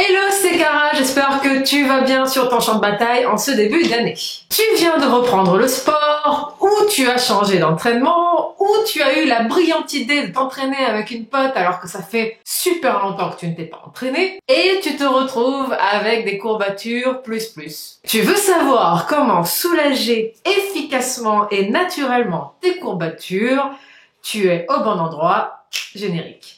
Hello, c'est Cara, j'espère que tu vas bien sur ton champ de bataille en ce début d'année. Tu viens de reprendre le sport, ou tu as changé d'entraînement, ou tu as eu la brillante idée de t'entraîner avec une pote alors que ça fait super longtemps que tu ne t'es pas entraîné, et tu te retrouves avec des courbatures plus. Tu veux savoir comment soulager efficacement et naturellement tes courbatures? Tu es au bon endroit, générique.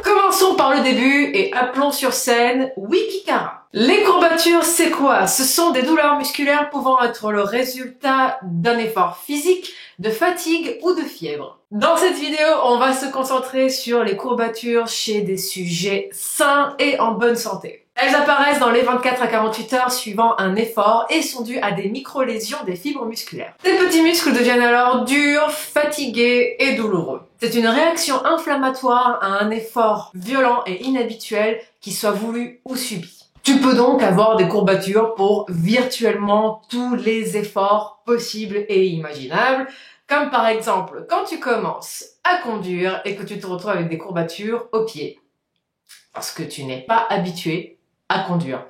Commençons par le début et appelons sur scène Wikikara. Les courbatures, c'est quoi? Ce sont des douleurs musculaires pouvant être le résultat d'un effort physique, de fatigue ou de fièvre. Dans cette vidéo, on va se concentrer sur les courbatures chez des sujets sains et en bonne santé. Elles apparaissent dans les 24 à 48 heures suivant un effort et sont dues à des micro-lésions des fibres musculaires. Ces petits muscles deviennent alors durs, fatigués et douloureux. C'est une réaction inflammatoire à un effort violent et inhabituel, qui soit voulu ou subi. Tu peux donc avoir des courbatures pour virtuellement tous les efforts possibles et imaginables, comme par exemple quand tu commences à conduire et que tu te retrouves avec des courbatures aux pieds, parce que tu n'es pas habitué à conduire.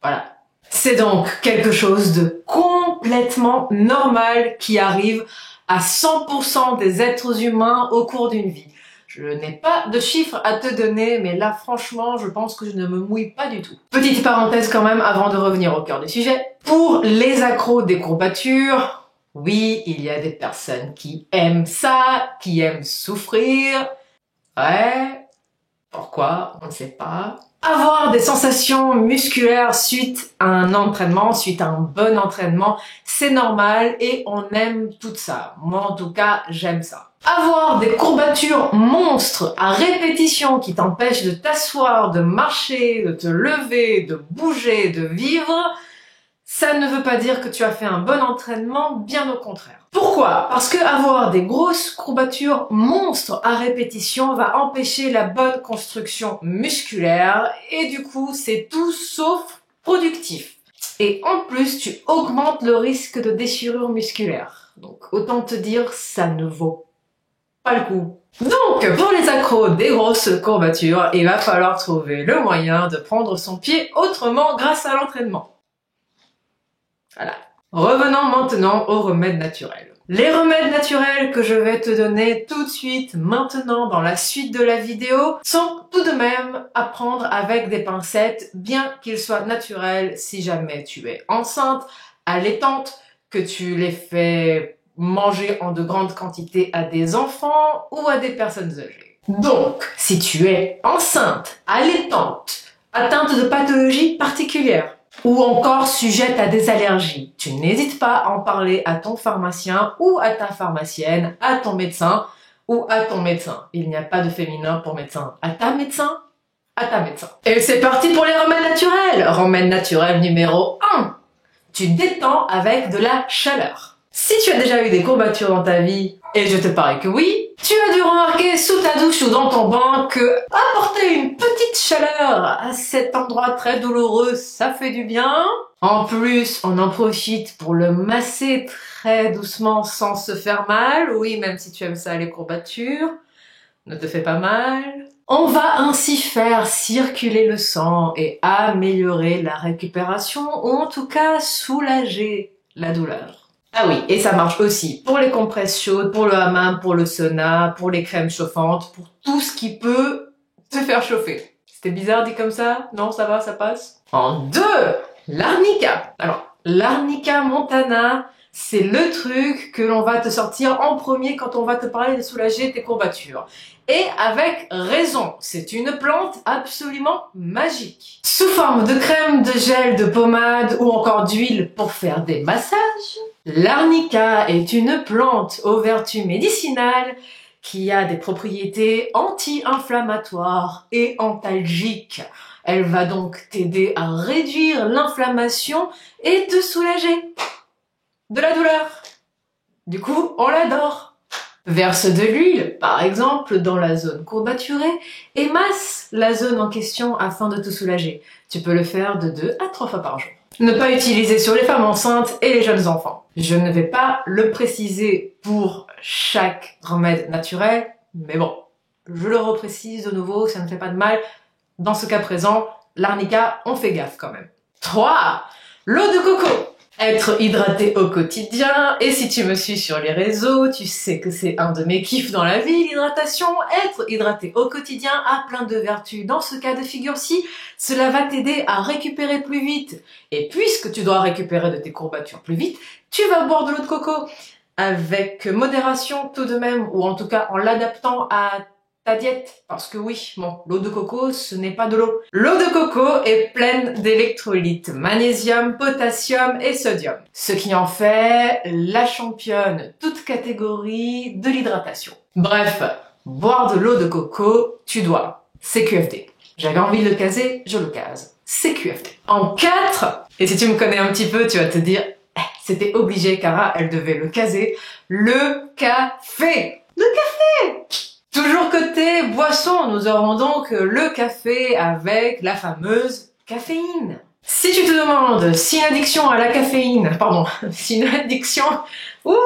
Voilà. C'est donc quelque chose de complètement normal qui arrive à 100% des êtres humains au cours d'une vie. Je n'ai pas de chiffres à te donner, mais là franchement, je pense que je ne me mouille pas du tout. Petite parenthèse quand même avant de revenir au cœur du sujet. Pour les accros des courbatures, oui, il y a des personnes qui aiment ça, qui aiment souffrir. Ouais, pourquoi? On ne sait pas. Avoir des sensations musculaires suite à un entraînement, suite à un bon entraînement, c'est normal et on aime tout ça. Moi en tout cas, j'aime ça. Avoir des courbatures monstres à répétition qui t'empêchent de t'asseoir, de marcher, de te lever, de bouger, de vivre, ça ne veut pas dire que tu as fait un bon entraînement, bien au contraire. Pourquoi? Parce que avoir des grosses courbatures monstres à répétition va empêcher la bonne construction musculaire et du coup, c'est tout sauf productif. Et en plus, tu augmentes le risque de déchirure musculaire. Donc autant te dire, ça ne vaut pas le coup. Donc, pour les accros des grosses courbatures, il va falloir trouver le moyen de prendre son pied autrement grâce à l'entraînement. Voilà. Revenons maintenant aux remèdes naturels. Les remèdes naturels que je vais te donner tout de suite, maintenant, dans la suite de la vidéo, sont tout de même à prendre avec des pincettes, bien qu'ils soient naturels si jamais tu es enceinte, allaitante, que tu les fais manger en de grandes quantités à des enfants ou à des personnes âgées. Donc, si tu es enceinte, allaitante, atteinte de pathologies particulières, ou encore sujette à des allergies, tu n'hésites pas à en parler à ton pharmacien ou à ta pharmacienne, à ton médecin ou à ton médecin. Il n'y a pas de féminin pour médecin. À ta médecin, à ta médecin. Et c'est parti pour les remèdes naturels. Remède naturel numéro 1. Tu détends avec de la chaleur. Si tu as déjà eu des courbatures dans ta vie, et je te parie que oui, tu as dû remarquer sous ta douche ou dans ton bain que apporter une petite chaleur à cet endroit très douloureux, ça fait du bien. En plus, on en profite pour le masser très doucement sans se faire mal. Oui, même si tu aimes ça, les courbatures, ne te fais pas mal. On va ainsi faire circuler le sang et améliorer la récupération, ou en tout cas soulager la douleur. Ah oui, et ça marche aussi pour les compresses chaudes, pour le hammam, pour le sauna, pour les crèmes chauffantes, pour tout ce qui peut te faire chauffer. C'était bizarre dit comme ça? Non, ça va, ça passe? En 2, l'arnica. Alors, l'arnica montana, c'est le truc que l'on va te sortir en premier quand on va te parler de soulager tes courbatures. Et avec raison, c'est une plante absolument magique. Sous forme de crème, de gel, de pommade ou encore d'huile pour faire des massages, l'arnica est une plante aux vertus médicinales qui a des propriétés anti-inflammatoires et antalgiques. Elle va donc t'aider à réduire l'inflammation et te soulager de la douleur. Du coup, on l'adore. Verse de l'huile, par exemple, dans la zone courbaturée et masse la zone en question afin de te soulager. Tu peux le faire de 2 à 3 fois par jour. Ne pas utiliser sur les femmes enceintes et les jeunes enfants. Je ne vais pas le préciser pour chaque remède naturel, mais bon, je le reprécise de nouveau, ça ne fait pas de mal. Dans ce cas présent, l'arnica, on fait gaffe quand même. 3. L'eau de coco. Être hydraté au quotidien, et si tu me suis sur les réseaux, tu sais que c'est un de mes kiffs dans la vie, l'hydratation. Être hydraté au quotidien a plein de vertus. Dans ce cas de figure-ci, cela va t'aider à récupérer plus vite. Et puisque tu dois récupérer de tes courbatures plus vite, tu vas boire de l'eau de coco avec modération tout de même, ou en tout cas en l'adaptant à ta diète, parce que oui, bon, l'eau de coco, ce n'est pas de l'eau. L'eau de coco est pleine d'électrolytes, magnésium, potassium et sodium, ce qui en fait la championne, toute catégorie de l'hydratation. Bref, boire de l'eau de coco, tu dois. CQFD. J'avais envie de le caser, je le case. CQFD. En 4, et si tu me connais un petit peu, tu vas te dire, c'était obligé, Cara, elle devait le caser, le café. Le café! Toujours côté boisson, nous aurons donc le café avec la fameuse caféine. Si tu te demandes si une addiction à la caféine, si une addiction au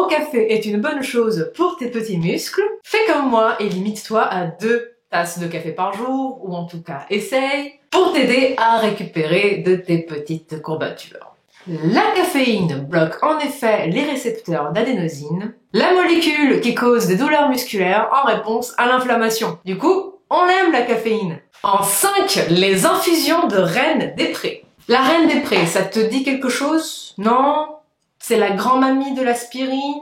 café est une bonne chose pour tes petits muscles, fais comme moi et limite-toi à 2 tasses de café par jour, ou en tout cas essaye, pour t'aider à récupérer de tes petites courbatures. La caféine bloque en effet les récepteurs d'adénosine, la molécule qui cause des douleurs musculaires en réponse à l'inflammation. Du coup, on aime la caféine. En 5, les infusions de reine des prés. La reine des prés, ça te dit quelque chose? Non? C'est la grand-mamie de l'aspirine?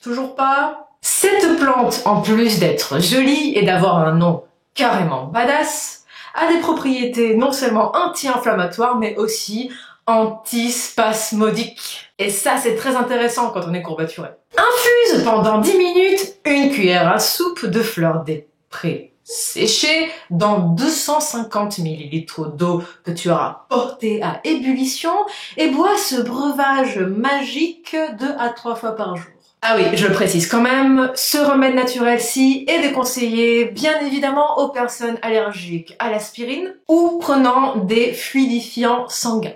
Toujours pas? Cette plante, en plus d'être jolie et d'avoir un nom carrément badass, a des propriétés non seulement anti-inflammatoires, mais aussi antispasmodique. Et ça, c'est très intéressant quand on est courbaturé. Infuse pendant 10 minutes une cuillère à soupe de fleurs des prés séchées dans 250 ml d'eau que tu auras portée à ébullition et bois ce breuvage magique 2 à 3 fois par jour. Ah oui, je le précise quand même, ce remède naturel-ci est déconseillé bien évidemment aux personnes allergiques à l'aspirine ou prenant des fluidifiants sanguins.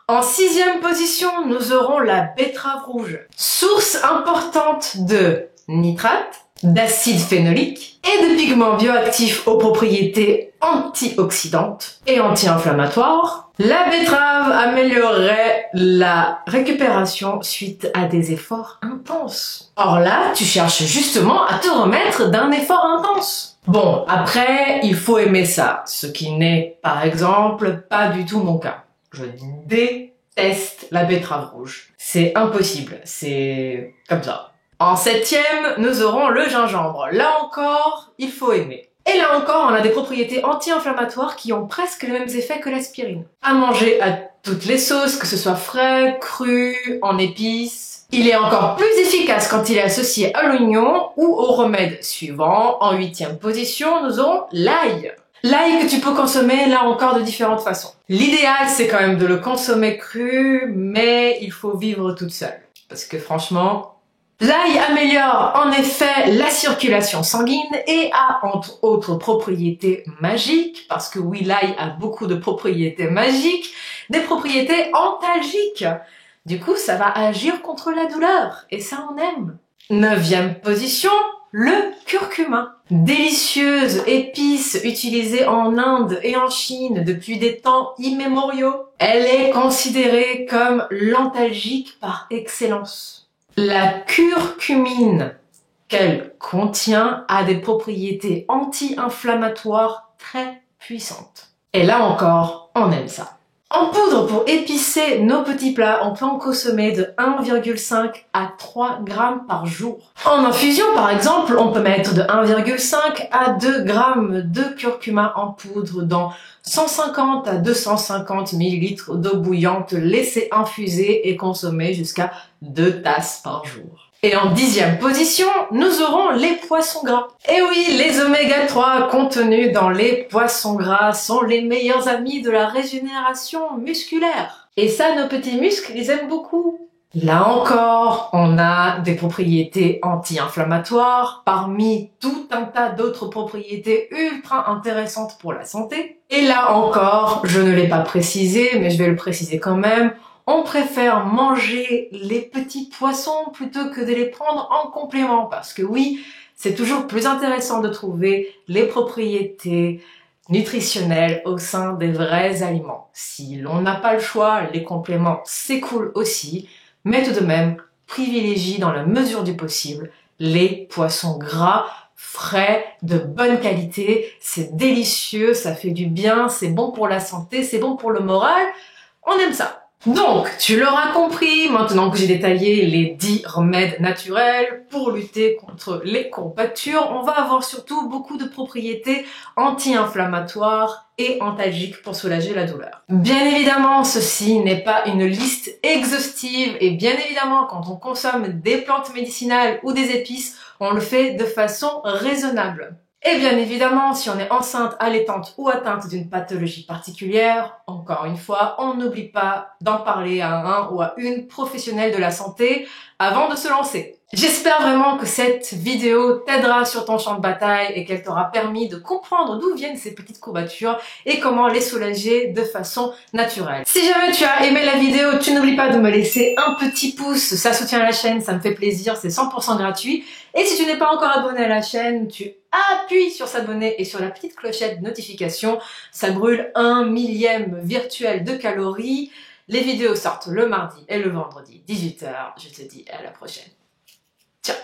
En 6e position, nous aurons la betterave rouge. Source importante de nitrates, d'acide phénolique et de pigments bioactifs aux propriétés antioxydantes et anti-inflammatoires. La betterave améliorerait la récupération suite à des efforts intenses. Or là, tu cherches justement à te remettre d'un effort intense. Bon, après, il faut aimer ça, ce qui n'est, par exemple, pas du tout mon cas. Je déteste la betterave rouge. C'est impossible, c'est comme ça. En 7e, nous aurons le gingembre. Là encore, il faut aimer. Et là encore, on a des propriétés anti-inflammatoires qui ont presque les mêmes effets que l'aspirine. À manger à toutes les sauces, que ce soit frais, cru, en épices. Il est encore plus efficace quand il est associé à l'oignon ou au remède suivant. En 8e position, nous aurons l'ail. L'ail que tu peux consommer, là encore, de différentes façons. L'idéal, c'est quand même de le consommer cru, mais il faut vivre toute seule. Parce que franchement, l'ail améliore en effet la circulation sanguine et a entre autres propriétés magiques, parce que oui, l'ail a beaucoup de propriétés magiques, des propriétés antalgiques. Du coup, ça va agir contre la douleur, et ça on aime. 9e position, le curcuma. Délicieuse épice utilisée en Inde et en Chine depuis des temps immémoriaux. Elle est considérée comme l'antalgique par excellence. La curcumine qu'elle contient a des propriétés anti-inflammatoires très puissantes. Et là encore, on aime ça. En poudre pour épicer nos petits plats, on peut en consommer de 1,5 à 3 grammes par jour. En infusion, par exemple, on peut mettre de 1,5 à 2 grammes de curcuma en poudre dans 150 à 250 ml d'eau bouillante, laisser infuser et consommer jusqu'à 2 tasses par jour. Et en 10e position, nous aurons les poissons gras. Et oui, les oméga 3 contenus dans les poissons gras sont les meilleurs amis de la régénération musculaire. Et ça, nos petits muscles, ils aiment beaucoup. Là encore, on a des propriétés anti-inflammatoires parmi tout un tas d'autres propriétés ultra intéressantes pour la santé. Et là encore, je ne l'ai pas précisé, mais je vais le préciser quand même, on préfère manger les petits poissons plutôt que de les prendre en complément parce que oui, c'est toujours plus intéressant de trouver les propriétés nutritionnelles au sein des vrais aliments. Si l'on n'a pas le choix, les compléments c'est cool aussi, mais tout de même, privilégie dans la mesure du possible les poissons gras, frais, de bonne qualité, c'est délicieux, ça fait du bien, c'est bon pour la santé, c'est bon pour le moral, on aime ça. Donc, tu l'auras compris, maintenant que j'ai détaillé les 10 remèdes naturels pour lutter contre les courbatures, on va avoir surtout beaucoup de propriétés anti-inflammatoires et antalgiques pour soulager la douleur. Bien évidemment, ceci n'est pas une liste exhaustive et bien évidemment, quand on consomme des plantes médicinales ou des épices, on le fait de façon raisonnable. Et bien évidemment, si on est enceinte, allaitante ou atteinte d'une pathologie particulière, encore une fois, on n'oublie pas d'en parler à un ou à une professionnelle de la santé avant de se lancer. J'espère vraiment que cette vidéo t'aidera sur ton champ de bataille et qu'elle t'aura permis de comprendre d'où viennent ces petites courbatures et comment les soulager de façon naturelle. Si jamais tu as aimé la vidéo, tu n'oublies pas de me laisser un petit pouce, ça soutient la chaîne, ça me fait plaisir, c'est 100% gratuit. Et si tu n'es pas encore abonné à la chaîne, tu appuies sur s'abonner et sur la petite clochette de notification, ça brûle 1/1000 virtuel de calories. Les vidéos sortent le mardi et le vendredi 18h. Je te dis à la prochaine. Ciao.